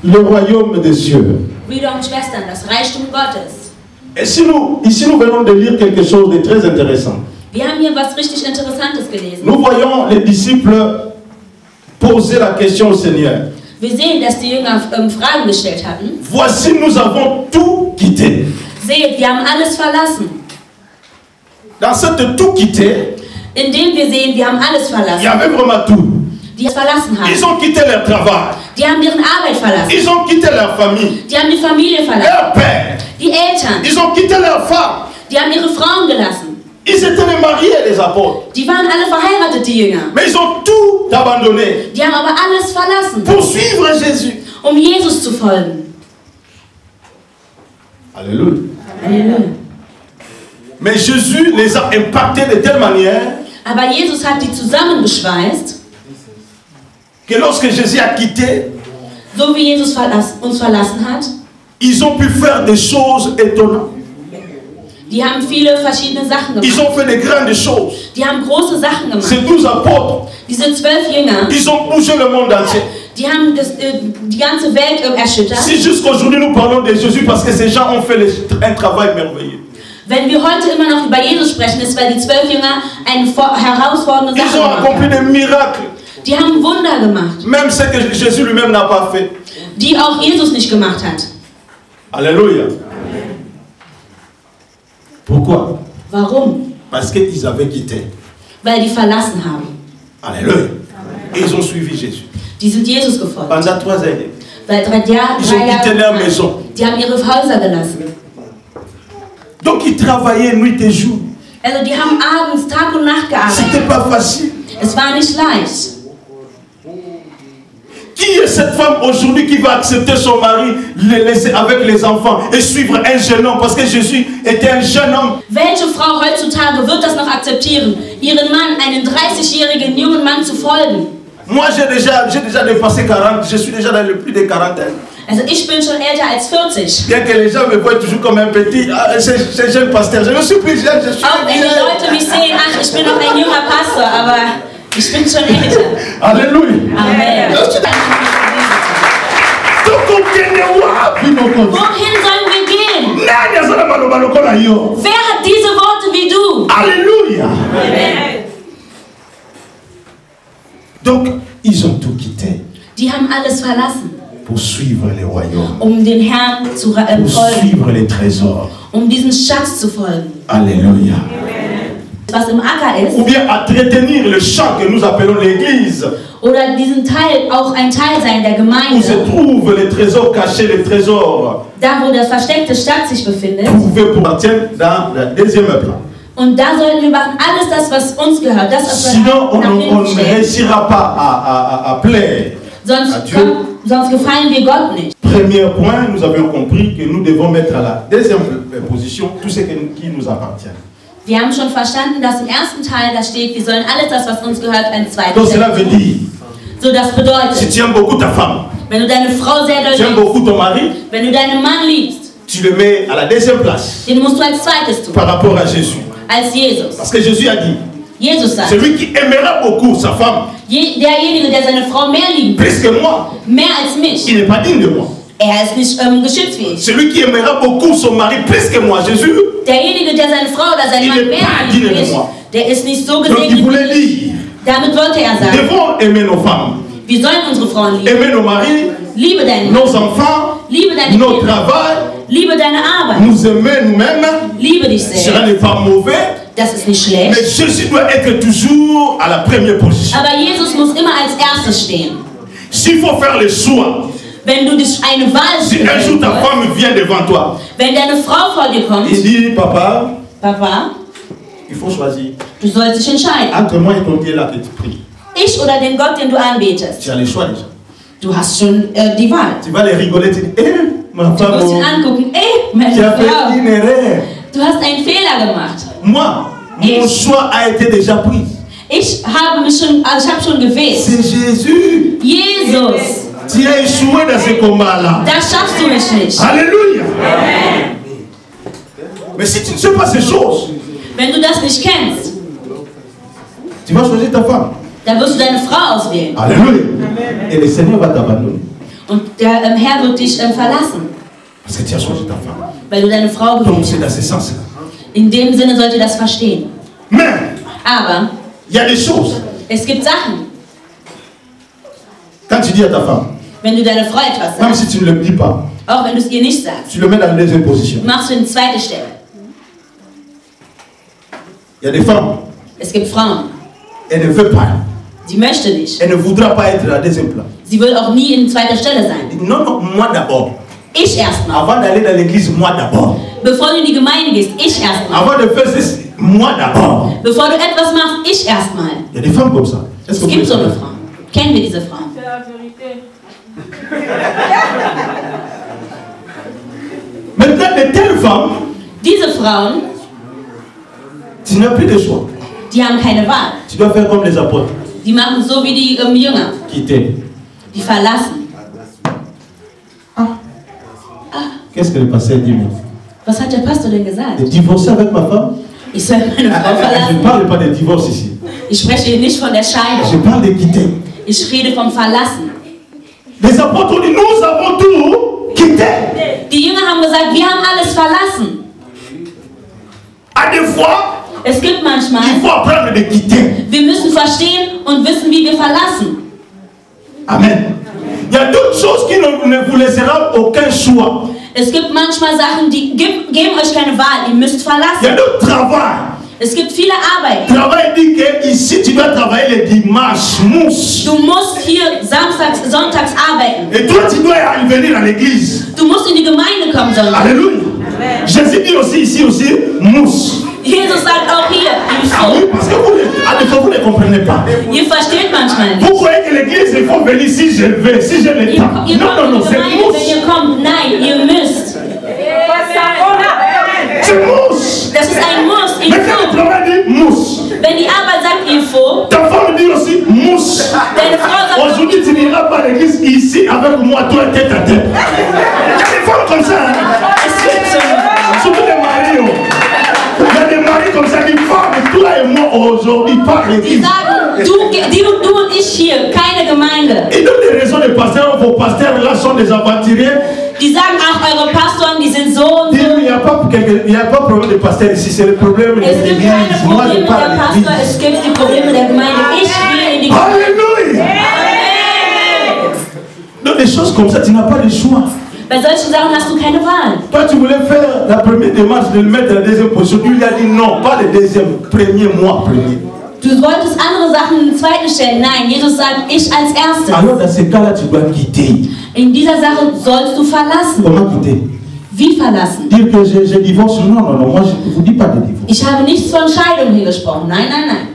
Le royaume des cieux. Brüder und Schwestern, das Reichtum Gottes. Et ici nous venons de lire quelque chose de très intéressant. Wir haben hier was richtig Interessantes gelesen. Nous voyons les disciples poser la question au Seigneur. Wir sehen, dass die Jünger Fragen gestellt hatten. Voici, nous avons tout quitté. Seht, wir haben alles verlassen. Dans cette tout quitté, indem wir sehen, wir haben alles verlassen. Il y avait vraiment tout. Die es verlassen haben. Ils ont quitté leur travail. Die haben deren Arbeit verlassen. Ils ont quitté leur famille. Die haben die Familie verlassen. Leur père. Die Eltern. Ils ont quitté leurs femmes. Die haben ihre Frauen gelassen. Ils étaient mariés, les apôtres. Die waren alle verheiratet, die Jünger. Mais ils ont tout abandonné. Die haben aber alles verlassen. Pour suivre Jésus. Um Jesus zu folgen. Alléluia. Alléluia. Mais Jésus les a impactés de telle manière. Aber Jesus hat die zusammengeschweißt. Que lorsque Jésus a quitté, so wie Jesus uns verlassen hat, ils ont pu faire des choses étonnantes. Die haben viele verschiedene Sachen gemacht. Ils ont fait de grandes choses. Die haben große Sachen gemacht. Ces 12 apôtres, diese 12 Jünger, ils ont bougé le monde entier. Die haben die ganze Welt erschüttert. Si jusqu'aujourd'hui nous parlons de Jésus parce que ces gens ont fait un travail merveilleux. Wenn wir heute immer noch über Jesus sprechen, ist, weil die 12 Jünger eine herausfordernde Sache gemacht haben. Ils ont accompli des miracles. Die haben Wunder gemacht. Même ce que Jésus lui-même n'a pas fait. Die auch Jesus nicht gemacht hat. Alléluia. Pourquoi? Warum? Parce qu'ils avaient quitté. Weil die verlassen haben. Alléluia. Et ils ont suivi Jésus. Die sind Jesus gefolgt. Pendant 3 années. Seit 3 Jahren. Ils ont quitté leur maison. Die haben ihre Häuser gelassen. Donc ils travaillaient nuit et jour. Also die haben abends, Tag und Nacht gearbeitet. C'était pas facile. Es war nicht leicht. Qui est cette femme aujourd'hui qui va accepter son mari, le laisser avec les enfants et suivre un jeune homme? Parce que Jésus était un jeune homme. Welche Frau heutzutage wird das noch akzeptieren, ihren Mann, einen 30-jährigen jungen Mann zu folgen? Moi j'ai déjà dépassé 40, je suis déjà dans le plus de quarantaine. Also ich bin schon älter als 40. Bien que les gens me voient toujours comme un petit, c'est jeune pasteur. Je ne suis plus jeune, je suis Auch wenn die Leute mich sehen, ach, ich bin noch ein junger Pastor, aber ich bin schon älter. Alléluia. Amen. Wohin sollen wir gehen? Wer hat diese Worte wie du? Alléluia. Amen. Donc, ils ont tout quitté. Die haben alles verlassen. Pour suivre les royaumes. Um den Herrn zu folgen. Pour suivre les trésors. Um diesen Schatz zu folgen. Alléluia. Was im Acker ist. Ou bien à entretenir le champ que nous appelons l'église. Oder diesen Teil auch ein Teil sein der Gemeinde. Où se trouvent les trésors cachés, les trésors. Da wo der versteckte Schatz sich befindet. Pouvez appartenir dans le deuxième plan. Und da sollten wir machen alles das, was uns gehört. Das, was sinon on ne réussira pas à plaire. Sonst gefallen wir Gott nicht. Premier point, nous avions compris que nous devons mettre à la deuxième position tout ce qui nous appartient. Wir haben schon verstanden, dass im ersten Teil da steht, wir sollen alles das, was uns gehört, ein zweites. Donc cela veut dire, so das bedeutet, si tu aimes beaucoup ta femme, wenn du deine Frau sehr doll tu aimes beaucoup ton mari, wenn du deinen Mann liebst, tu le mets à la deuxième place. Den musst du als zweites tun. Par rapport à Jésus. Als Jesus. Parce que Jésus a dit, Jesus sagt, celui qui aimera beaucoup sa femme, derjenige, der seine Frau mehr liebt, plus que moi, mehr als mich, il n'est pas digne de moi. Ist nicht geschützfähig. Celui qui aimera beaucoup son mari plus que moi, Jésus, derjenige, der seine Frau oder seinen Mann mehr liebt, der ist nicht so gesegnet wie ich. Damit wollte sagen, nous devons aimer nos femmes. Wir sollen unsere Frauen lieben. Aimer nos maris, liebe deinen nos enfants, liebe deine nos Kinder, travail, liebe deine Arbeit, nous aimer nous-mêmes. Liebe dich selbst. Cela n'est pas mauvais. Das ist nicht schlecht. Mais Jésus doit être toujours à la première position. Aber Jesus muss immer als erstes stehen. S'il faut faire le choix, wenn du dich eine Wahl si un jour ta femme vient devant toi, wenn deine Frau vor dir kommt, il dit, Papa, il faut choisir. Du sollst dich entscheiden. Entre moi et ton Dieu là que tu pries. Ich oder den Gott, den du anbetest? Tu as le choix déjà. Du hast schon die Wahl. Tu vas les rigoler, tu dis, ma Du femme, wirst ihn angucken. Meine tu as fait Frau, une erreur. du hast einen Fehler gemacht. Moi, mon choix a été déjà pris. Ich habe schon gewählt. C'est Jésus. Jesus. Tu as échoué dans ce combat-là. Das schaffst du mich nicht. Alléluia. Mais si tu ne sais pas ces choses, Wenn du das nicht kennst, tu vas choisir ta femme. dann wirst du deine Frau auswählen. Alléluia. Et le Seigneur va t'abandonner. Und der Herr wird dich verlassen, Parce que tu as choisi ta femme. weil du deine Frau Donc gewählt c'est dans hast. ce sens-là. In dem Sinne sollt ihr das verstehen. Mais, Aber il y a des choses. es gibt Sachen, Quand tu dis à ta femme, wenn du deiner Frau etwas même sagst, si tu ne le dis pas, auch wenn du es ihr nicht sagst, tu le mets dans la deuxième position. machst du in zweite Stelle. Il y a des femmes, Es gibt Frauen, elle ne veut pas. die möchte nicht. Elle ne voudra pas être à la deuxième place. Sie will auch nie in zweiter Stelle sein. Non, non, moi d'abord. Ich erstmal. Avant d'aller dans l'église, moi d'abord. Bevor du in die Gemeinde gehst, ich erstmal. Avant de faire ceci, moi d'abord. Bevor du etwas machst, ich erstmal. Il y a des femmes comme ça. Est-ce que Es vous gibt so savez? eine Frau. Kennen wir diese Frauen? C'est la vérité. Maintenant, de telles femmes, Diese Frauen, tu n'as plus de choix. die haben keine Wahl. Tu dois faire comme les apôtres Die machen so wie die Jünger. qui t'aiment. Die verlassen. Qu'est-ce que le pasteur dit maintenant? Was hat der Pastor denn gesagt? De divorcer avec ma femme? Ich soll meine Frau Je ne verlassen. parle pas de divorce ici. Ich spreche hier nicht von der Je Scheidung. parle de quitter. Ich rede vom Verlassen. Les apôtres ont dit, nous avons tout quitté. Die Jünger haben gesagt, wir haben alles verlassen. À des fois, Es gibt il manchmal, faut apprendre de quitter. wir müssen verstehen und wissen, wie wir verlassen. Amen. Il y a d'autres choses qui ne vous laisseront aucun choix. Es gibt manchmal Sachen, die geben euch keine Wahl. Ihr müsst Il y a verlassen. d'autres travail. Es gibt viele Arbeit. Travail dit que ici tu dois travailler le dimanche, mousse. Du musst hier samstags, sonntags arbeiten. Et toi tu dois venir à l'église. Du musst in die Gemeinde kommen, Sonntag. Alléluia. Jésus dit aussi ici aussi mousse. Jesus sagt auch hier, ihr Ah oui, Sohn. parce que à des fois vous ne comprenez pas. Ihr versteht manchmal nicht. Vous croyez que l'église il faut venir si je veux, si j'ai le temps. Ihr Non, non, kommt in non, die c'est Gemeinde, wenn mousse. ihr kommt. Nein, ihr müsst. C'est mousse. Das ist ein Muss. Ihr Mais quand le faut. travail dit mousse, Wenn die Arbeit sagt, ihr faut, ta femme dit aussi mousse. deine Frau sagt, Aujourd'hui, tu n'iras pas à l'église ici avec moi, toi, tête à tête. Il y a des femmes comme ça. Hein? es gibt so eine Frau. Surtout les maris. Oh. Il y a des maris comme ça qui parlent, toi et moi aujourd'hui, pas Die l'église. sagen, du und ich hier, keine Gemeinde. Ils donnent des raisons de pasteurs, vos pasteurs là sont des aventuriers. Die sagen auch, eure Pastoren, die sind so und Dis-lui, so. il n'y a pas de problème de pasteur ici, c'est le problème de Es gibt l'église. keine Moi, je Probleme parle der de Pastor, l'église. es gibt die Probleme der Gemeinde. Ich gehe in die Gemeinde. Alléluia. Donc des choses comme ça, tu n'as pas de choix. Bei solchen Sachen hast du keine Wahl. Toi, tu voulais faire la première démarche de le mettre à la deuxième position. Lui, il a dit non, pas le deuxième, premier, moi, premier. Du wolltest andere Sachen in den zweiten stellen. Nein, Jesus sagt, ich als Erstes. Alors, dans ce cas-là, tu dois quitter. In dieser Sache sollst du verlassen. Comment quitter? Wie verlassen? Dire que je divorce, non, non, non, moi je ne vous dis pas de divorce. Ich habe nichts von Scheidung hier gesprochen. Nein, nein, nein.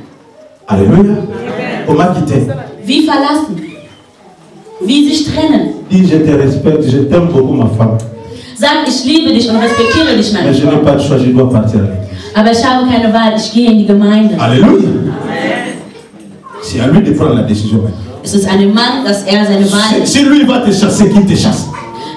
Alléluia. Comment quitter? Wie verlassen? Wie sich trennen? Dis, je te respecte, je t'aime beaucoup, ma femme. Sag, ich liebe dich und respektiere dich, meine Mais je n'ai Frau. pas de choix, je dois partir à l'église. Aber ich habe keine Wahl. Ich gehe in die Gemeinde. Alléluia. C'est à lui de prendre la décision maintenant. Es ist an dem Mann, dass er seine Wahl Si lui va te chasser, qu'il te chasse.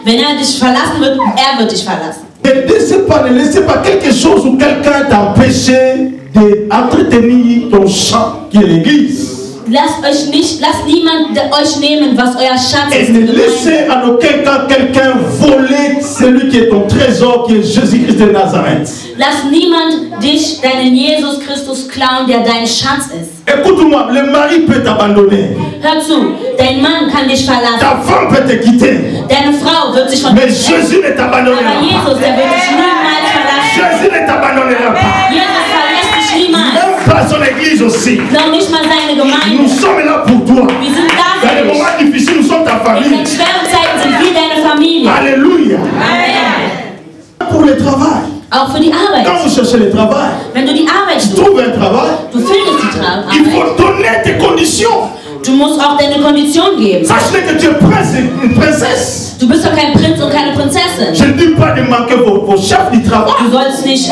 Wenn er dich verlassen wird, er wird dich verlassen. Ne laissez pas quelque chose ou quelqu'un t'empêcher d'entretenir ton champ qui est l'église. Lasst niemand euch nehmen, was euer Schatz Et ist. ne Die Gemeinde. laissez en aucun cas quelqu'un voler celui qui est ton trésor, qui est Jésus-Christ de Nazareth. Lass niemand dich, deinen Jesus Christus, klauen, der dein Schatz ist. Écoute-moi, le mari peut t'abandonner. Hör zu, dein Mann kann dich verlassen. Ta femme peut te quitter. Deine Frau wird sich von dir Mais Jésus ne t'abandonnera Aber pas. Jesus, der wird dich niemals verlassen. Jésus ne t'abandonnera pas. Jesus verlässt dich niemals. Même pas son église aussi. Noch nicht mal seine Nous Gemeinde. sommes là pour toi. Wir sind da Dans für les dich. moments difficiles, nous sommes ta In famille. den schweren Zeiten sind wir deine Familie. Alléluia. Amen. Pour le travail. Auch für die Arbeit. Quand vous cherchez le travail, Wenn du die Arbeit tu suchst, trouves un travail, du findest die il Arbeit, faut donner tes conditions. Du musst auch deine Kondition geben. Sache que tu es prince et une princesse. Du bist doch kein Prinz und keine Prinzessin. Je ne dis pas de manquer vos chefs du travail. Du sollst nicht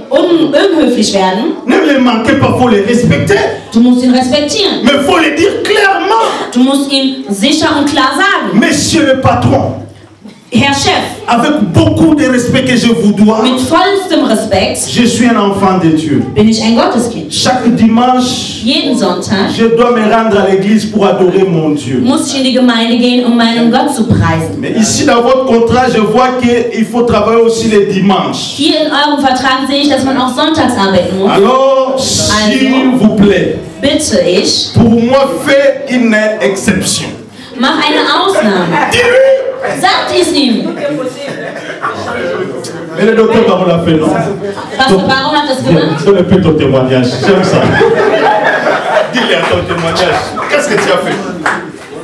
unhöflich werden. Ne les manquez pas, il faut les respecter. Du musst ihn respektieren. Mais il faut le dire clairement. Du musst ihm sicher und klar sagen. Monsieur le patron. Herr Chef. Avec beaucoup de respect que je vous dois. Mit vollstem Respekt. Je suis un enfant de Dieu. Bin ich ein Gotteskind. Chaque dimanche. Jeden Sonntag. Je dois me rendre à l'église pour adorer mon Dieu. Muss ich in die Gemeinde gehen, um meinen Gott zu preisen. Mais ici dans votre contrat, je vois qu'il faut travailler aussi les dimanches. Hier in eurem Vertrag sehe ich, dass man auch sonntags arbeiten muss. Alors, s'il vous plaît. Bitte ich. Pour moi, faites une exception. Mach eine Ausnahme. Sagt es ihm. Mais le docteur Baron l'a fait, non? Pastor Baron hat das gemacht. Donne un peu ton témoignage, j'aime ça. Dis-le à ton témoignage. Qu'est-ce que tu as fait?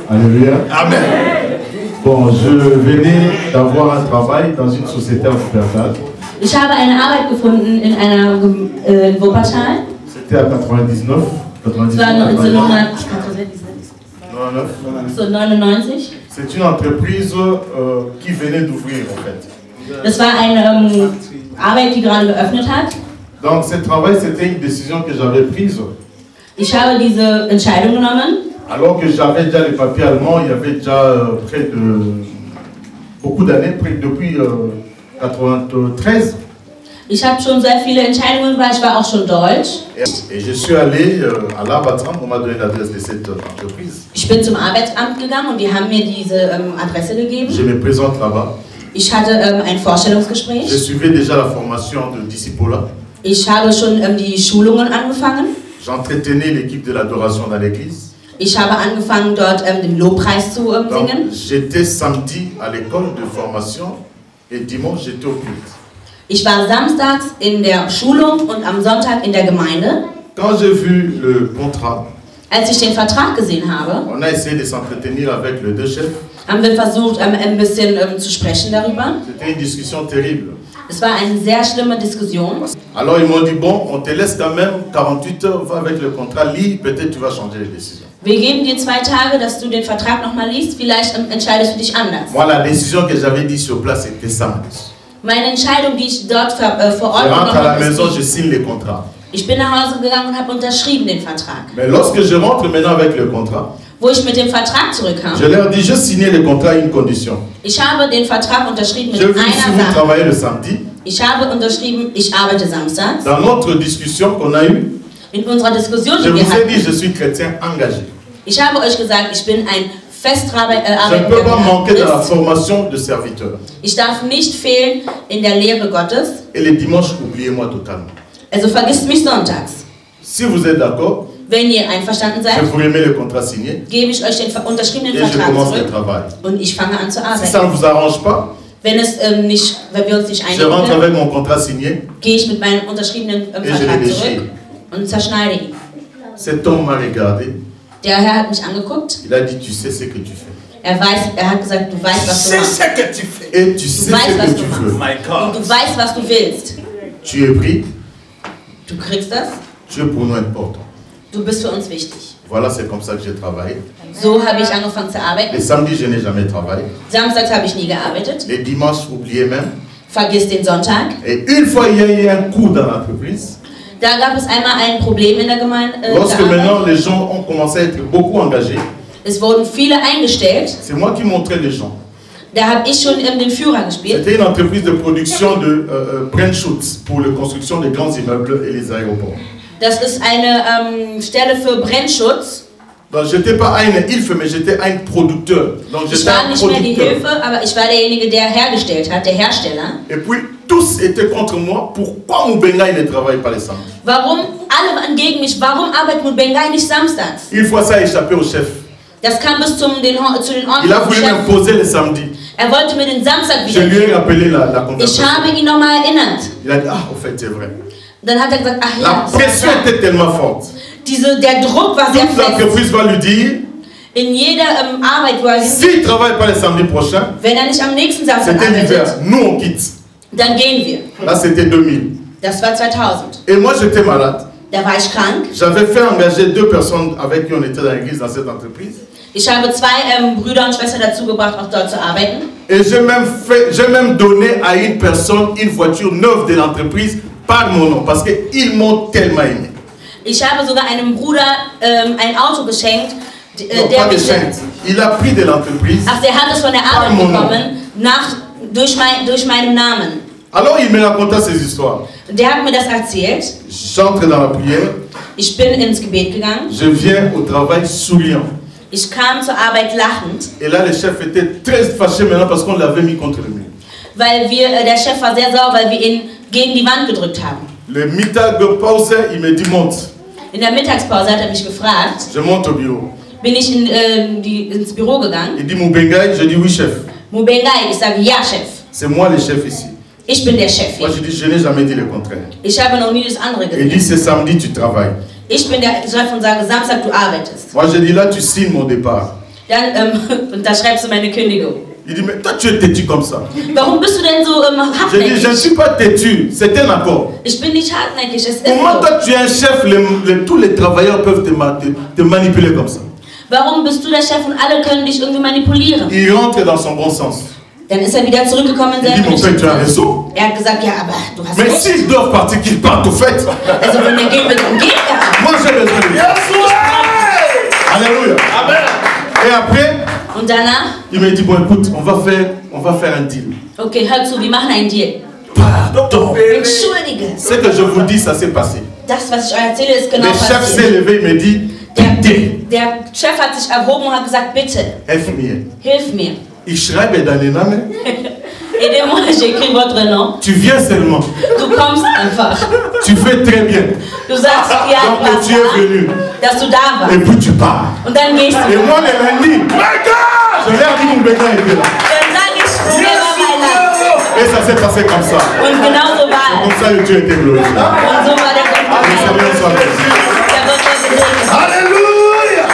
Alléluia. Amen. Bon, je venais d'avoir un travail dans une société en Wuppertal. Ich habe eine Arbeit gefunden in einer Wuppertal. C'était à 99. 99. C'est une entreprise qui venait d'ouvrir en fait. Das war eine Arbeit, die gerade geöffnet hat. Donc ce travail, c'était une décision que j'avais prise. Ich habe diese Entscheidung genommen. Alors que j'avais déjà les papiers allemands, il y avait déjà près de beaucoup d'années, depuis 93. Ich habe schon sehr viele Entscheidungen gemacht, ich war auch schon deutsch. Et je suis allé à l'Arbeitsamt, on m'a donné l'adresse de cette entreprise. Ich bin zum Arbeitsamt gegangen und die haben mir diese Adresse gegeben. Je me présente là-bas. Ich hatte ein Vorstellungsgespräch. Je suivais déjà la formation de discipulat. Ich habe schon die Schulungen angefangen. J'entretenais l'équipe de l'adoration dans l'église. Ich habe angefangen, dort den Lobpreis zu singen. J'étais samedi à l'école de formation et dimanche j'étais au culte. Ich war samstags in der Schulung und am Sonntag in der Gemeinde. Quand j'ai vu le contrat, als ich den Vertrag gesehen habe, on a essayé de s'entretenir avec les deux chefs. Haben wir versucht, ein bisschen zu sprechen darüber. C'était une discussion terrible. Es war eine sehr schlimme Diskussion. Alors ils m'ont dit bon, on te laisse quand même 48 heures, va avec le contrat, lis, peut-être tu vas changer les décisions. Wir geben dir 2 Tage, dass du den Vertrag nochmal liest, vielleicht entscheidest du dich anders. Moi, la décision que j'avais dit sur place était samedi. Meine Entscheidung, die ich dort vor Ort je rentre à la maison, je signe le contrat. Ich bin nach Hause gegangen und habe unterschrieben den Vertrag. Mais lorsque je rentre maintenant avec le contrat, wo ich mit dem Vertrag zurückkam, je leur dis, je signais le contrat à une condition. Ich habe den Vertrag unterschrieben mit einer Sache. Travailler le samedi. Ich habe unterschrieben, ich arbeite samstags. Dans notre discussion qu'on a eue, in unserer Diskussion, je vous ai dit, je suis chrétien engagé. Ich habe euch gesagt, ich bin ein Je ne peux pas manquer de la formation de serviteur. Ich darf nicht fehlen in der Lehre Gottes. Et les dimanches, oubliez-moi totalement. Also vergisst mich sonntags. Si vous êtes d'accord, wenn ihr einverstanden seid, je vous remets le contrat signé. Gebe ich euch den unterschriebenen et Vertrag je commence zurück. Le travail. Und ich fange an zu arbeiten. Si ça ne vous arrange pas, wenn wir uns nicht einigen, je rentre avec mon contrat signé. Gehe ich mit meinem unterschriebenen Vertrag zurück und zerschneide ihn. Cet homme m'a regardé. Der Herr hat mich angeguckt. Il a dit, tu sais ce que tu fais. Er hat gesagt, du weißt, was du machst. Et tu sais weißt, ce was que du tu machst. veux. Und du weißt, was du willst. Tu es pris. Du kriegst das. Tu es pour nous important. Du bist für uns wichtig. Voilà, c'est comme ça que j'ai travaillé. So habe ich angefangen zu arbeiten. Les samedis, je n'ai jamais travaillé. Samstags habe ich nie gearbeitet. Les dimanches, oubliez même. Vergiss den Sonntag. Et une fois, il y a eu un coup dans l'entreprise. Da gab es einmal ein Problem in der Gemeinde. Lorsque maintenant les gens ont commencé à être beaucoup engagés. Es wurden viele eingestellt. C'est moi qui montrais les gens. Da habe ich schon den Führer gespielt. C'était une entreprise de production de Brennschutz pour la construction des grands immeubles et les aéroports. Das ist eine Stelle für Brennschutz. Donc j'étais pas eine Hilfe, mais j'étais ein Producteur. Donc ich war nicht mehr die Hilfe, aber ich war derjenige, der hergestellt hat, der Hersteller. Et puis tous étaient contre moi. Pourquoi Mubenga ne travaille pas les samedis? Warum alle waren gegen mich? Warum arbeitet Mubenga nicht samstags? Une fois ça a échappé au chef. Das kam bis zu den Ordnungen. Il a voulu m'imposer le samedi. Er wollte mir den Samstag wieder. Je lui ai rappelé la conversation. Ich habe ihn nochmal erinnert. Il a dit ah, au fait c'est vrai. Dann hat er gesagt, ach ja. La pression était tellement forte. Der Druck war sehr fest. L'entreprise va lui dire. In jeder Arbeit, wo er s'il ne travaille pas le samedi prochain, wenn er nicht am nächsten Samstag arbeitet, nous on quitte. Dann gehen wir. Là c'était 2000. Das war 2000. Et moi j'étais malade. Da war ich krank. J'avais fait engager 2 personnes avec qui on était dans l'église dans cette entreprise. Ich habe 2 Brüder und Schwestern dazu gebracht, auch dort zu arbeiten. Et j'ai même donné à une personne une voiture neuve de l'entreprise par mon nom, parce qu'ils m'ont tellement aimé. Ich habe sogar einem Bruder ein Auto geschenkt. Non, pas geschenkt. Il a pris de l'entreprise. Ach, der hat es von der Arbeit bekommen, durch meinen Namen. Alors il me raconta ces histoires. Der hat mir das erzählt. J'entre dans la prière. Ich bin ins Gebet gegangen. Je viens au travail souriant. Ich kam zur Arbeit lachend. Et là, le chef était très fâché maintenant parce qu'on l'avait mis contre le mur. Weil der Chef war sehr sauer, weil wir ihn gegen die Wand gedrückt haben. Le Mittagspause, il me dit monte. In der Mittagspause hat er mich gefragt. Je monte au bureau. Bin ich ins Büro gegangen. Il dit Moubengai, je dis oui chef. Moubengai, ich sage ja Chef. C'est moi le chef ici. Ich bin der Chef hier. Moi je dis je n'ai jamais dit le contraire. Ich habe noch nie das andere Il dit gesagt. c'est samedi tu travailles. Ich bin der Chef und sage Samstag du arbeitest. Moi je dis là tu signes mon départ. Dann unterschreibst du meine Kündigung. Il dit mais toi tu es têtu comme ça. Warum bist du denn so Je dis je ne hartnäckig? suis pas têtu, c'est un accord. Ich bin nicht hartnäckig, es ist Pour moi so. toi tu es un chef, tous les travailleurs peuvent te manipuler comme ça. Warum bist du der Chef und alle können dich irgendwie manipulieren? Il rentre dans son bon sens. Dann ist er wieder zurückgekommen in Il dit seine mon père tu as Richtung. raison. Er hat gesagt, ja, aber du hast Mais recht. s'ils doivent partir, qu'ils partent au fait. Also wenn er gehen will, dann geht er. Moi j'ai besoin de lui. Alléluia. Amen. Et après, Und danach, il me dit bon écoute, on va faire un deal. okay, hör zu, wir machen einen Deal. Pardon. Entschuldige. Ce que je vous dis, ça s'est passé. Das, was ich euch erzähle, ist genau Le chef s'est passiert. levé, il me dit Der Chef hat sich erhoben und hat gesagt, bitte, helf mir. hilf mir. Ich schreibe deinen Namen. Aidez-moi, j'écris votre nom. Tu viens seulement. Du kommst einfach. Tu fais très bien. Du sagst, ja, Donc tu es venu. dass du da Et warst. puis tu pars. Und dann gehst du. Et moi le lundi, my God! Je l'ai dit mon bénin était là. Dann sag ich, wer war mein Land? Et ça s'est passé comme ça. Und genau so war Comme es. ça le Dieu était glorifié. Und so war der Gott. Le Seigneur soit béni. Der Gott war gesegnet. Alléluia!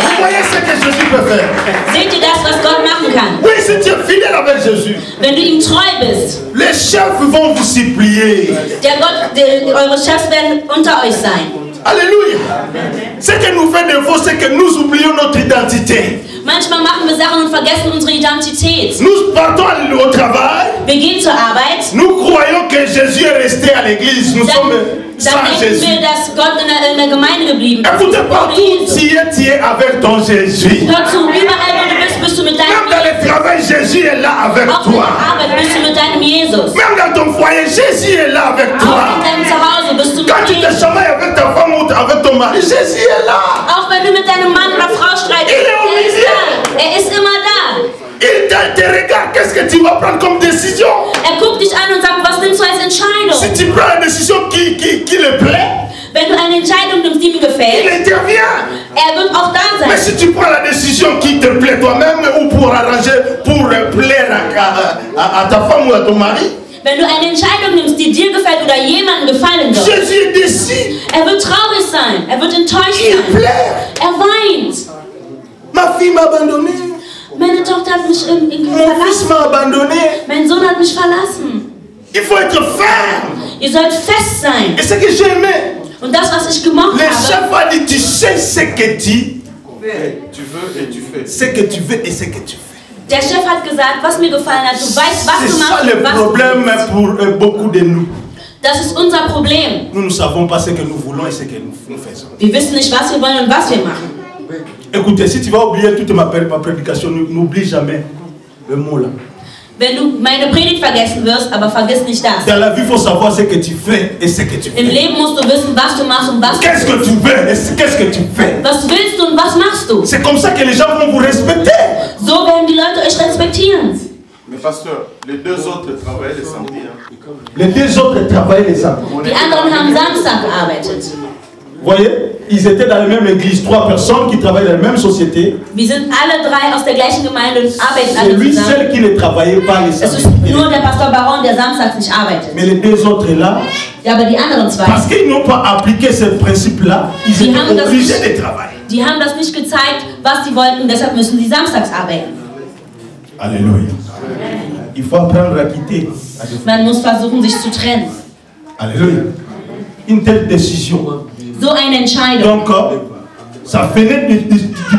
Vous voyez ce que Jésus peut faire? Seht ihr das, was Gott machen kann? Oui, si tu es fidèle avec Jésus, Wenn du ihm treu bist, les chefs vont vous supplier. eure Chefs werden unter euch sein. Alléluia. Ce que nous fait défaut, c'est que nous oublions notre identité. Manchmal machen wir Sachen und vergessen unsere Identität. Nous partons au travail, Wir gehen zur Arbeit, nous croyons que Jésus est resté à l'église. Nous sommes dann sans denken Jésus. wir, dass Gott in der Gemeinde geblieben ist. Écoutez, Ohne partout Jesus. tu es avec ton Jésus. Hör zu, überall wo du bist du mit Même deinem dans Jesus. le travail, Jésus est là avec Auch in der toi. Arbeit bist du mit deinem Jesus. Même dans ton foyer, Jésus est là avec Auch in toi. deinem Zuhause bist du Quand mit tu te Jesus. chamailles avec ta femme ou avec ton mari, Jésus est là. Auch wenn du mit deinem Mann oder Frau streitest, Il est au er ist milieu. da. Er ist immer da. Il te regarde, qu'est-ce que tu vas prendre comme décision? Er guckt dich an und sagt, was nimmst du als Entscheidung? Si tu prends la décision qui le plaît, Wenn du eine Entscheidung nimmst, die mir il gefällt, intervient. er wird auch da Mais sein. si tu prends la décision qui te plaît toi-même ou pour arranger, pour plaire à ta femme ou à ton mari, Wenn du eine Entscheidung nimmst, die dir gefällt oder jemandem gefallen soll, Jésus est décis. er wird traurig sein, er wird enttäuscht Il sein, pleure. er weint. Ma fille m'a abandonné. Meine Tochter hat mich irgendwie Mon fils verlassen. m'a abandonné. Mein Sohn hat mich verlassen. Il faut être ferme. Ihr sollt fest sein. Et ce que j'ai aimé, Und das, was ich gemocht le habe, chef a dit, tu sais ce que tu Tu veux et tu fais. ce que tu veux et ce que tu fais. der Chef hat gesagt, was mir gefallen hat, du weißt, was C'est du ça machst le und was du problème willst. pour beaucoup de nous. Das ist unser Problem. Nous ne savons pas ce que nous voulons et ce que nous faisons. Wir wissen nicht, was wir wollen und was wir machen. Écoutez, si tu vas oublier toute ma prédication, n'oublie jamais le mot là. Wenn du meine Predigt vergessen wirst, aber vergiss nicht das. Dans la vie, il faut savoir ce que tu fais et ce que tu Im fais. Leben musst du wissen, was du machst und was du Qu'est-ce que tu veux et qu'est-ce que tu fais. Was willst du und was machst du? C'est comme ça que les gens vont vous respecter. So werden die Leute euch respektieren. Mais pasteur, les deux autres travaillaient les samedis. Hein. Les deux autres travaillaient les samedis. Die anderen haben Samstag gearbeitet. Vous voyez, ils étaient dans la même église, 3 personnes qui travaillaient dans la même société. Wir sind alle drei aus der gleichen Gemeinde und arbeiten C'est alle lui zusammen. seul qui ne travaillait pas les Es ist samedis. nur der Pastor Baron, der samstags nicht arbeitet. Mais les deux autres là, Ja, aber die anderen zwei, parce qu'ils n'ont pas appliqué ce principe-là, ils Die étaient haben das obligés nicht- de travailler. die haben das nicht gezeigt, was sie wollten und deshalb müssen sie samstags arbeiten. Alléluia. Il faut apprendre à quitter. Man muss versuchen, sich zu trennen. Alléluia. une telle décision. So eine Entscheidung. Donc, ça venait du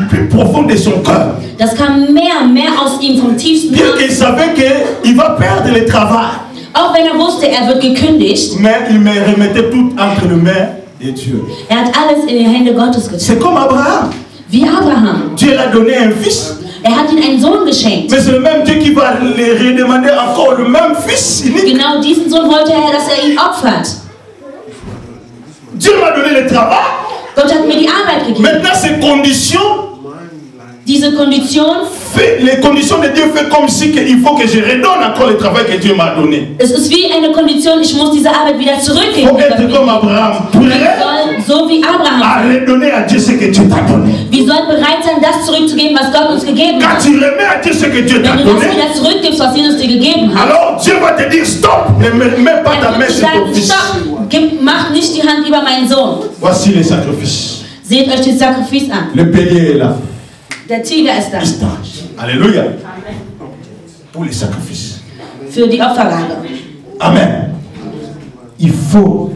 plus profond de son cœur. Das kam mehr aus ihm, vom tiefsten Bien Herzen. qu'il savait qu'il va perdre le travail. Auch wenn wusste, wird gekündigt. Mais il me remettait tout entre les mains de Dieu. Hat alles in die Hände Gottes getan. C'est comme Abraham. Wie Abraham. Dieu l'a donné un fils. Hat ihm einen Sohn geschenkt. Mais c'est le même Dieu qui va lui redemander encore le même fils unique. Genau diesen Sohn wollte dass ihn opfert. Dieu m'a donné le travail. Gott hat mir die Arbeit gegeben. Maintenant, ces conditions, diese Kondition, les conditions de Dieu fait comme si il faut que je redonne encore le travail que Dieu m'a donné. Es ist wie eine Kondition, ich muss diese Arbeit wieder zurückgeben. Faut être comme Abraham, prêt so wie Abraham, à redonner à Dieu ce que Dieu t'a donné. Wir sollen bereit sein, das zurückzugeben, was Gott uns gegeben hat. Quand tu remets à Dieu ce que Dieu t'a Wenn du das donné, wieder zurückgibst, was Jesus dir gegeben hat, alors Dieu va te dire stop, ne mets pas ta main sur ton fils. Mach nicht die Hand über meinen Sohn. Voici les sacrifices. Seht euch das Sacrifice an. Le bélier est là. Der Tiger ist da. Alléluia. Pour les sacrifices. Für die Opfergabe. Amen. Il faut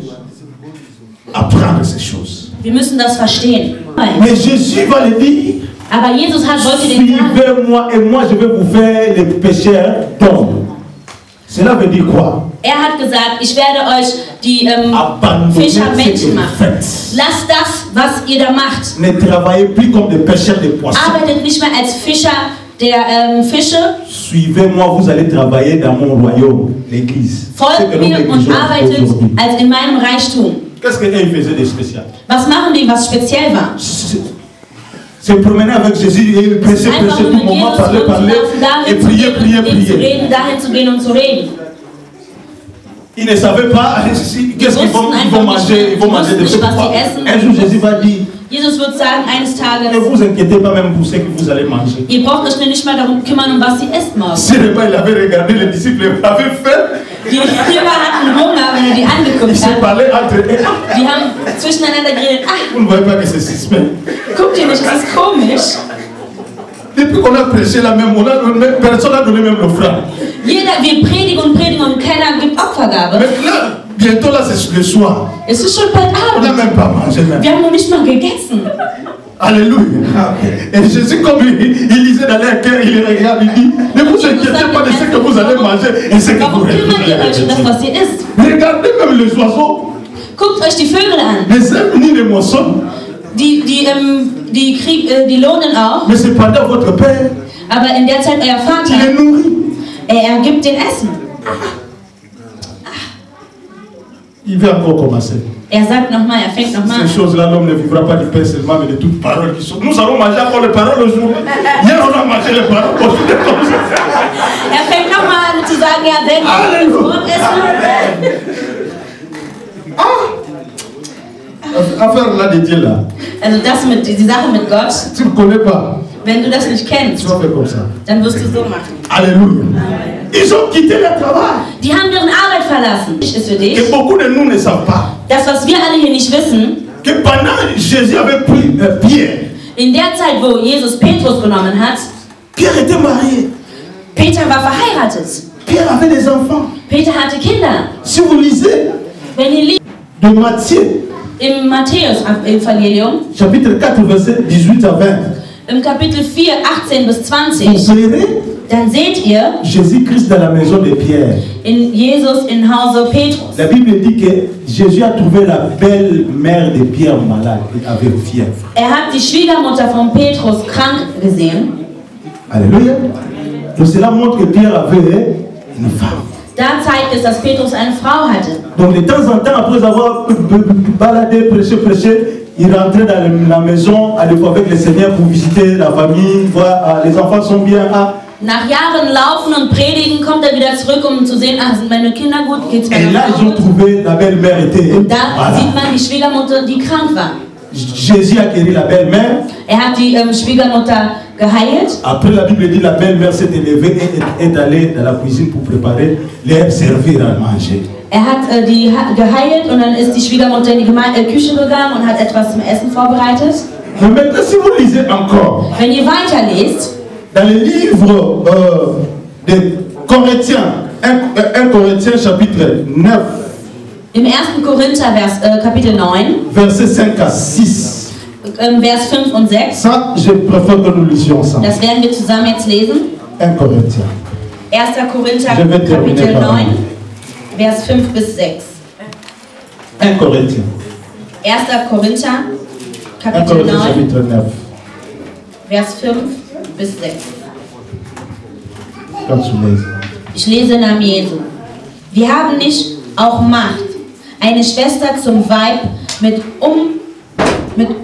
apprendre ces choses. Wir müssen das verstehen. Mais Jésus va le dire. Aber Jesus wollte den sagen. Suivez-moi et moi je vais vous faire les pécheurs d'hommes. Cela veut dire quoi? Hat gesagt, ich werde euch die Fischer Menschen machen. Lasst das, was ihr da macht. Ne travaillez plus comme des pêcheurs de poissons. Arbeitet nicht mehr als Fischer der Fische. Suivez-moi, vous allez travailler dans mon royaume, l'église. Folgt mir und arbeitet als in meinem Reichtum. Qu'est-ce qu'ils faisaient de spécial? Was machen die, was speziell war? Se promener avec Jésus et prêcher tout le moment, parler et prier. Dahin zu gehen und zu reden. Ils ne savaient pas qu'est-ce qu'ils vont manger. Ils vont manger de quoi. Un jour Jésus va dire. Jesus wird sagen eines Tages. Ne vous inquiétez pas même pour ce que vous allez manger. Ihr braucht euch nicht mal darum kümmern, was sie esst morgen. Si il avait regardé les disciples, il avait faim. Die Jünger hatten Hunger, wenn er die angeguckt hat. Die haben zwischeneinander geredet. Vous ne voyez pas que c'est suspect. Guckt ihr nicht, das ist komisch. Depuis qu'on a prêché là même, personne n'a donné même l'offrande. Wir predigen und keiner gibt Opfergabe. Mais là, bientôt là, c'est le soir. Es ist schon bald On n'a Abend. même pas mangé. Wir haben noch nicht mal gegessen. Alléluia. Et Jésus, comme il lisait dans leur cœur, il les regarde, il dit, ne vous inquiétez pas de ce que vous allez manger et ce que vous Warum kümmert ihr euch um das, was ihr isst? Regardez même les oiseaux. Guckt euch die Vögel an. Les herbes ni les moissons. Die lohnen auch. Mais cependant, votre Père, Aber in der Zeit euer Vater, il les nourrit. er gibt den Essen. Il va encore commencer. Er sagt nochmal, er fängt nochmal an. Ces choses-là, l'homme ne vivra pas du pain seulement, mais de toutes paroles qui sont. Nous allons manger encore les paroles aujourd'hui. Hier, on a mangé les paroles. Er fängt nochmal an zu sagen, ja, wenn wir Brot essen. Affaire là de Dieu là. Also das mit, die Sache mit Gott, Tu ne connais pas. wenn du das nicht kennst, Tu vas faire comme ça. dann wirst du so machen. Alléluia. Ils ont quitté leur travail. Die haben deren Arbeit verlassen. Ich ist für dich. Que beaucoup de nous ne savent pas. Das, was wir alle hier nicht wissen, Que pendant Jésus avait pris Pierre. in der Zeit, wo Jesus Petrus genommen hat, Pierre était marié. Peter war verheiratet. Pierre avait des enfants. Peter hatte Kinder. Si vous lisez Wenn ihr liest, de Matthieu, im Matthäus-Evangelium, chapitre 4, verset 18 à 20, im Kapitel 4, 18 bis vous 20, verrez dann seht ihr Jésus-Christ dans la maison de Pierre. in Jesus in Hause Petrus. La Bible dit que Jésus a trouvé la belle-mère de Pierre malade et avait fièvre. Er hat die Schwiegermutter von Petrus krank gesehen. Alléluia. Donc cela montre que Pierre avait une femme. Da zeigt es, dass Petrus eine Frau hatte. Donc de temps en temps, après avoir baladé, prêché, il rentrait dans la maison à fois avec le Seigneur pour visiter la famille, voir les enfants sont bien. Nach Jahren Laufen und Predigen kommt er wieder zurück, um zu sehen, sind meine Kinder gut, geht's Et meiner là, ils ont Frau gut. trouvé la belle-mère était. Und da Voilà. sieht man die Schwiegermutter, die krank war. Jésus a guéri la belle-mère. Er hat die Schwiegermutter geheilt. Après, la Bible dit la belle-mère s'est élevée et est allée dans la cuisine pour préparer les servir à manger. Er hat die geheilt und dann ist die Schwiegermutter in die Küche gegangen und hat etwas zum Essen vorbereitet. Mais maintenant, si vous lisez encore, Wenn ihr weiterlest, dans le livre de Corinthiens, 1 Corinthiens chapitre 9, Im 1. Korinther, Kapitel 9, versets 5 à 6. Vers 5 und 6. Ça, je préfère que nous lisions ensemble. Das werden wir zusammen jetzt lesen. 1 Corinthiens. 1. Korinther, Kapitel 9, Vers 5 bis 6. 1 Corinthiens. 1. Korinther, 1 Kapitel Corinthiens 9, chapitre 9. Vers 5 bis 6. Quand tu lèses. Ich lese Namen Jesu. Wir haben nicht auch Macht, eine Schwester zum Weib mit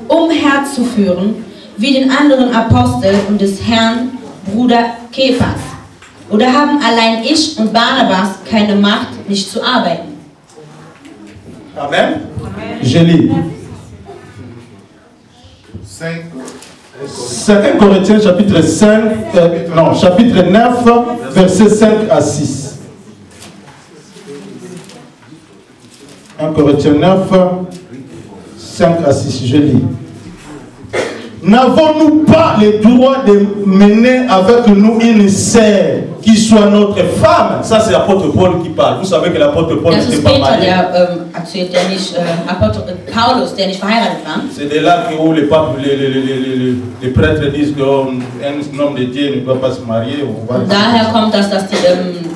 umherzuführen, wie den anderen Apostel und des Herrn Bruder Kephas? Oder haben allein ich und Barnabas keine Macht, nicht zu arbeiten? Amen. Je lis. 1 Corinthiens chapitre 5, chapitre 9, versets 5 à 6. 1 Corinthiens 9, 5 à 6, je lis. N'avons-nous pas le droit de mener avec nous une sœur qui soit notre femme? Ça, c'est l'apôtre Paul qui parle. Vous savez que l'apôtre Paul n'était pas marié. Paulus, der nicht verheiratet war. C'est de là où les prêtres disent qu'un homme de Dieu ne doit pas se marier. Daher kommt das, dass die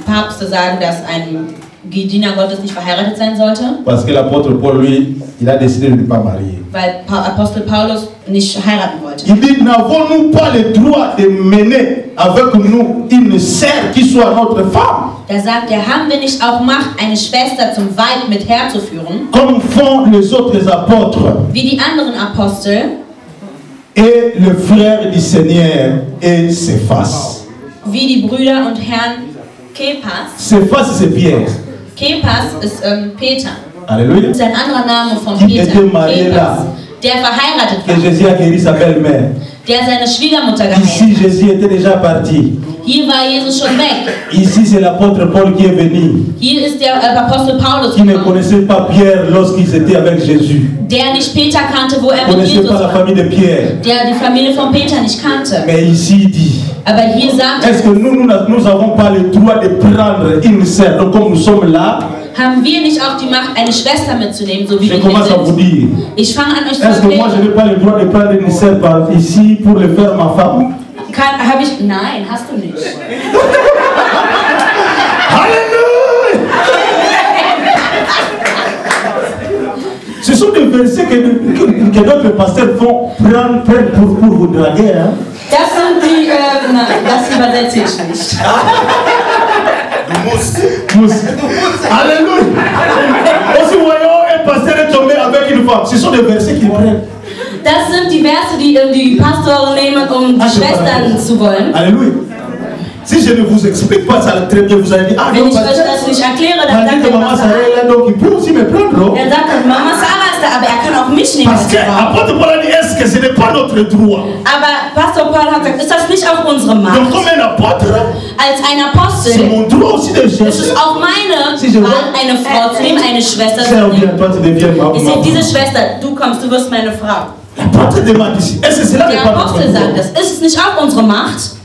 Päpste sagen, dass ein Diener Gottes nicht verheiratet sein sollte. Parce que l'apôtre Paul, lui, il a décidé de ne pas marier. Weil Apostel Paulus nicht heiraten wollte. Il dit, n'avons-nous pas le droit de mener avec nous une sœur qui soit notre femme? Da sagt er, haben wir nicht auch Macht, eine Schwester zum Weib mit herzuführen? Comme font les autres apôtres. Wie die anderen Apostel. Et le frère du Seigneur et Cephas. Wie die Brüder und Herrn Kephas. Cephas, c'est Pierre. Kephas ist Peter. Alléluia. Das ist ein anderer Name von Qui Peter. était marié là. Der verheiratet Que war. Jésus a guéri sa belle-mère. Der seine Schwiegermutter geheilt Ici, hat. Jésus était déjà parti. Hier war Jesus schon weg. Ici, c'est l'apôtre Paul qui est venu. Hier ist der Apostel Paulus Qui ne gekommen. connaissait pas Pierre lorsqu'ils étaient avec Jésus. Der nicht Peter kannte, wo er Ne mit connaissait Jesus pas la war. famille de Pierre. Der die Familie von Peter nicht kannte. Mais ici, il dit, Aber hier sagt est-ce que nous n'avons pas le droit de prendre une sœur? Donc, comme nous sommes là, haben wir nicht auch die Macht, eine Schwester mitzunehmen, so wie je wir commence à vous hier sind? dire, Ich fange an euch zu est-ce que moi, je erklären. n'ai pas le droit de prendre une sœur par ici pour le faire ma femme? Nein, hast du nicht. Alléluia! Ce sont des versets que d'autres pasteurs vont prendre pour vous draguer. Hein? Das sind die, das übersetze ich nicht. Alléluia! Aussi, voyons un pasteur est tombé avec une femme. Ce sont des versets qu'ils prennent. Das sind die Verse, die Pastoren nehmen, um die Schwestern zu wollen. Alléluia! Si je ne vous explique pas ça très bien, vous allez dire, ah Wenn non, ich euch das nicht erkläre, dann sagt que er, maman Sarah est là, donc il peut aussi me prendre. er sagt, Mama Sarah ist da, aber er kann auch mich nehmen. Parce que apôtre Paul a dit, est-ce que ce n'est pas notre droit? Aber Pastor Paul hat gesagt, ist das nicht auch unsere Donc Macht? comme un apôtre, Als ein c'est Apostel mon droit aussi de ist es chercher. auch meine Macht, eine Frau zu nehmen, eine Schwester zu C'est bien, nehmen. toi tu deviens ma Ich sehe, diese Schwester, du kommst, du wirst meine Frau. L'apôtre demande ici, est-ce que cela n'est Der pas notre Apostel sagt droit? das. Ist es nicht auch unsere Macht?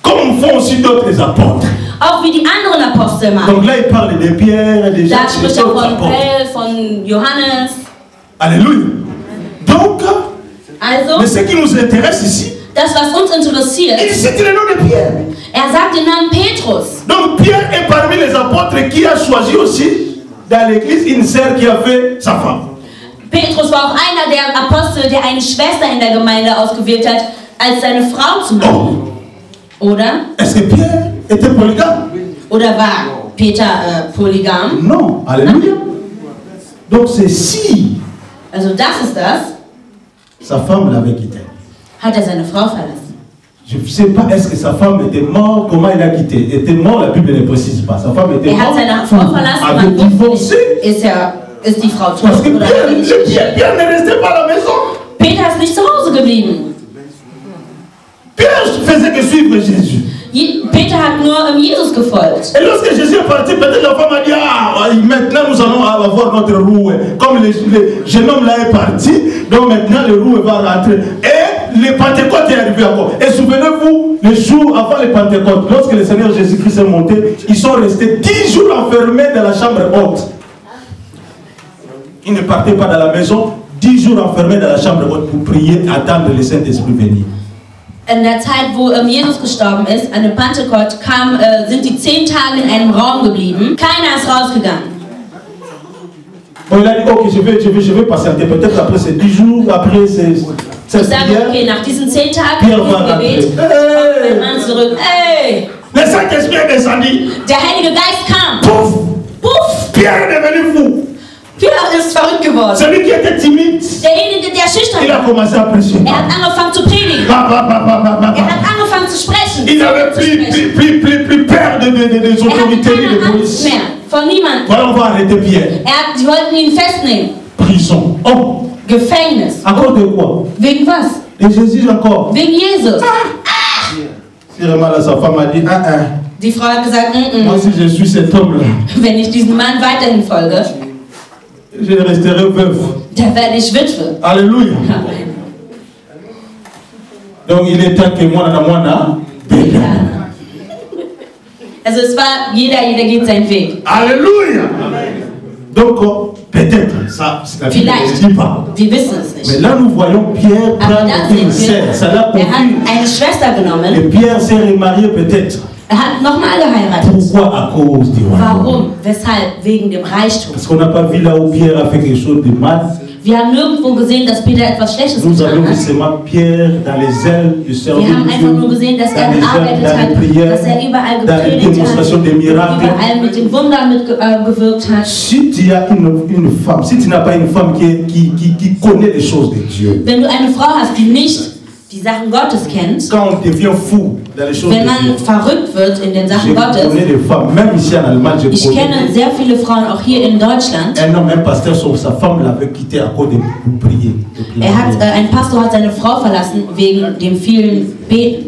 Comme font aussi d'autres apôtres. Auch wie die anderen Apostel machen. Donc là il parle de Pierre, de Da Jacques, spricht des er autres von apôtres. Pell, von Johannes. Alléluia. Donc, Also, mais ce qui nous intéresse ici, das, was uns interessiert, il cite le nom de Pierre. er sagt den Namen Petrus. Donc Pierre est parmi les apôtres qui a choisi aussi dans l'église une sœur qui a fait sa femme. Petrus war auch einer der Apostel, der eine Schwester in der Gemeinde ausgewählt hat, als seine Frau zu machen. Oder? Est-ce que Pierre était polygame? Oder war Peter polygam? Non. Alléluia. Donc c'est si Also das ist das. sa femme l'avait quitté. Hat er seine Frau verlassen. Je ne sais pas, est-ce que sa femme était morte, comment il a quitté? Était mort, la Bible ne précise pas. Sa femme était Er hat morte, seine Frau verlassen, avait man wusste divorcé. nicht, ist die Frau tot Parce que oder hat er nicht Pierre ne restait pas à la maison. Peter ist nicht zu Hause geblieben. Pierre faisait que suivre Jésus. Peter hat nur Jesus gefolgt. Et lorsque Jésus est parti, peut-être la femme a dit, ah, maintenant nous allons avoir notre roue. Comme le jeune homme là est parti, donc maintenant le roue va rentrer. Et le Pentecôte est arrivé encore. Et souvenez-vous, le jour avant le Pentecôte, lorsque le Seigneur Jésus-Christ est monté, ils sont restés 10 jours enfermés dans la chambre haute. il ne partait pas dans la maison, 10 jours enfermé dans la chambre haute pour prier, attendre le Saint-Esprit venir. In der Zeit, wo Jesus gestorben ist, an dem Pentecost, sind die 10 Tage in einem Raum geblieben. Keiner ist rausgegangen. Bon, il a dit, ok, je vais patienter. Peut-être après ces 10 jours, après cette prière, okay, nach diesen 10 Tagen, Pierre va rentrer. kommt ein Mann zurück. Hey! Le Saint-Esprit est descendu. Der Heilige Geist kam. Pouf! Puff! Pierre est devenu fou. Pierre ist verrückt geworden. Celui qui était timide, Derjenige, der schüchtern il a war, commencé à prêcher. hat angefangen zu predigen. Hat angefangen zu sprechen. Il n'avait plus peur des autorités keine de Angst police. mehr von niemandem. Voilà, on va arrêter Pierre. Sie wollten ihn festnehmen. Prison. Oh, Gefängnis. encore de quoi? Wegen was? Et Jésus encore. Wegen Jesus. Si vraiment là, sa femme a dit, Die Frau hat gesagt, moi si je suis cet homme-là, wenn ich diesem Mann weiterhin folge, je resterai veuve. dann werde ich Witwe. Alléluia. Amen. Donc il est temps que moi, Also es war, jeder geht seinen Weg. Alléluia. Donc peut-être, ça, la Bible ne dit pas. Wir wissen es nicht. Mais là nous voyons Pierre Aber prendre da une sehen sœur. wir, Ça l'a er hat conduit. eine Schwester genommen. Et Pierre s'est remarié peut-être. Er hat nochmal geheiratet. Pourquoi? À cause du royaume. Warum? Weshalb? Wegen dem Reichtum. Parce qu'on n'a pas vu là où Pierre a fait quelque chose de mal. Wir haben nirgendwo gesehen, dass Peter etwas Schlechtes Nous avons getan vu hat. seulement Pierre dans les ailes du service Wir haben de einfach nur Dieu, gesehen, dass er dans les gearbeitet œuvres, dans hat, les prières, dass er überall dans les gepredigt démonstrations hat, des miracles. überall mit den Wundern mitgewirkt hat. Si tu as une femme, si tu n'as pas une femme qui connaît les choses de Dieu, Wenn du eine Frau hast, die nicht die Sachen Gottes kennt, quand on devient fou dans les choses de wenn man Dieu, verrückt wird in den Sachen je Gottes, connais des femmes, même ici en Allemagne, je ich connais. kenne sehr viele Frauen, auch hier in Deutschland. Un homme, un pasteur, sa femme l'avait quitté à cause de prier. Ein Pastor hat seine Frau verlassen wegen dem vielen Beten.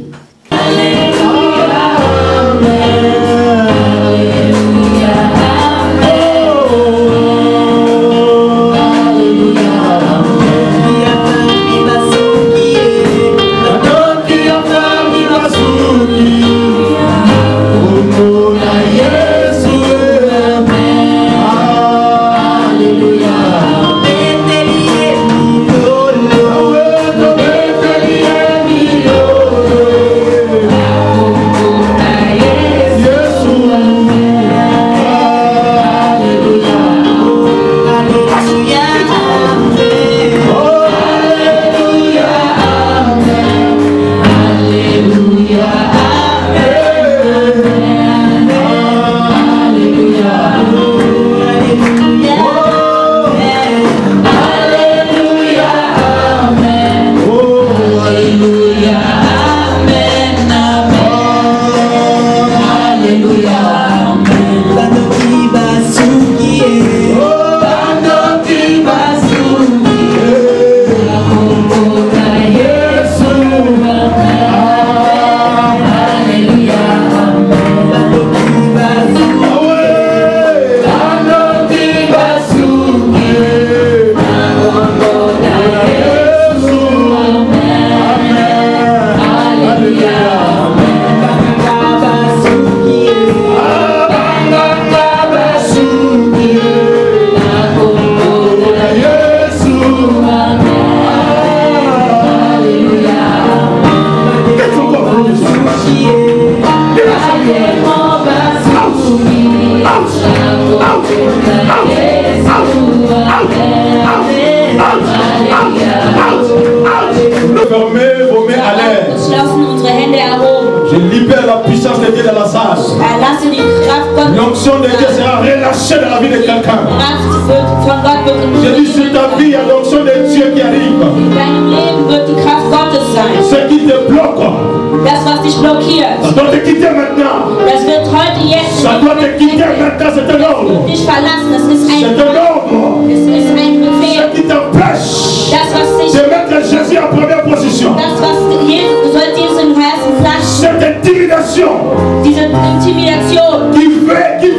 Je libère la puissance de Dieu dans la salle. L'onction de Dieu sera relâchée dans la vie de quelqu'un. Je dis sur ta vie, il y a l'onction de Dieu qui arrive. Ce qui te bloque, das, was dich blockiert, ça doit te quitter maintenant. das wird heute jetzt Ça doit te quitter maintenant, c'est un ordre. dich verlassen. Das ist C'est ein un ordre. Befehl. Ce qui t'empêche Das, was dich, de mettre Jésus en première position. das, was Jesus, du sollst Jesus im ersten Platz, Cette intimidation diese Intimidation, qui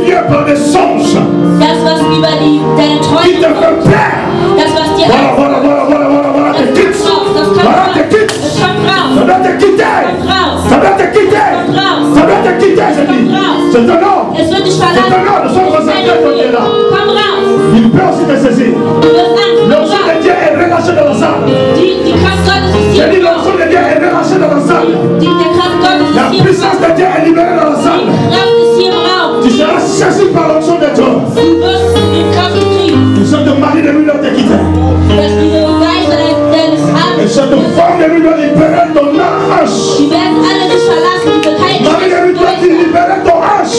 vient par des songes, das, was über deine qui Träume te fait kommt, peur. das, was dir Voilà, te quitte. das kommt raus, Voilà, te quitte. das kommt raus, Ça doit te quitter. kommt raus, Ça doit te quitter. kommt raus. Ça doit te quitter, je dis. C'est un homme. Es wird dich C'est un verlassen. homme. Nous sommes Es ist concentrés ein sur Befehl. là. Komm raus. Il peut aussi te saisir. marché dans la salle. La puissance de Dieu est libérée dans la salle. Tu seras saisi par l'onction de Dieu. Et cette mari de lui doit te quitter. Et cette femme de lui doit libérer ton hanche. Mari de lui doit te libérer ton hanche.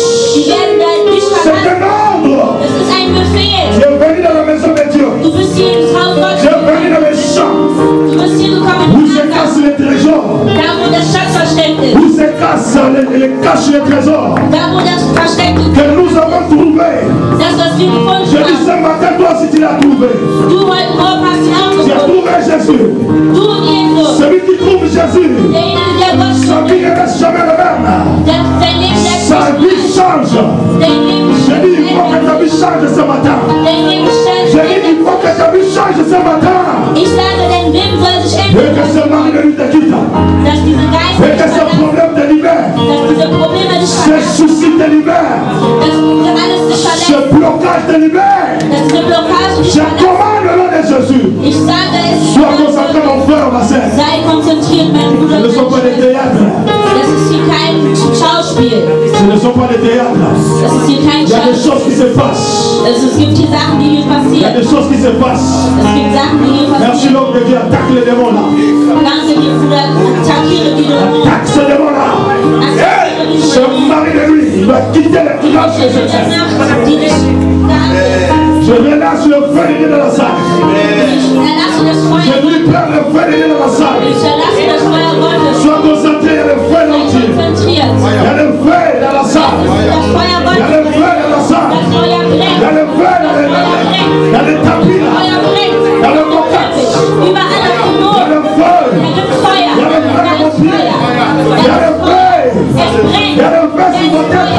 C'est un ordre. Tu es venu dans la maison de Dieu. Tu es venu dans les champs. Où se cassent les trésors. Où se cassent les caches les trésors. Que nous avons trouvé. Je dis ce matin, toi si tu l'as trouvé. Tu as trouvé Jésus. Celui qui trouve Jésus, sa vie ne reste jamais la même. Sa vie change. Je dis, il faut que ta vie change ce matin. Je dis, il faut que ta vie change ce matin. Et que ce mari de lui te quitte. Et que ce problème te libère. Ce souci te libère. Ce blocage te libère. Je commande le nom de Jésus. Sois concentré mon frère, ma sœur. Ce ne sont pas des théâtres. Ce ne sont pas des théâtres. Il y a des choses qui se passent. Il y a des choses qui se passent. Merci l'homme de Dieu, attaque les démons là. Attaque ce démon là. Hey, ce mari de lui, il va quitter les cloches que je fais. Je relâche le feu de Dieu dans la salle. Je lui prends le feu de Dieu dans la salle. Sois concentré, il y a le feu entier. Il y a le feu dans la salle. Il y a le feu dans la salle. Il y a le feu dans les tapis là. Dans le moquette. Il y a le feu. Il y a le feu dans mon pied. Il y a le feu. Il y a le feu sur mon tête.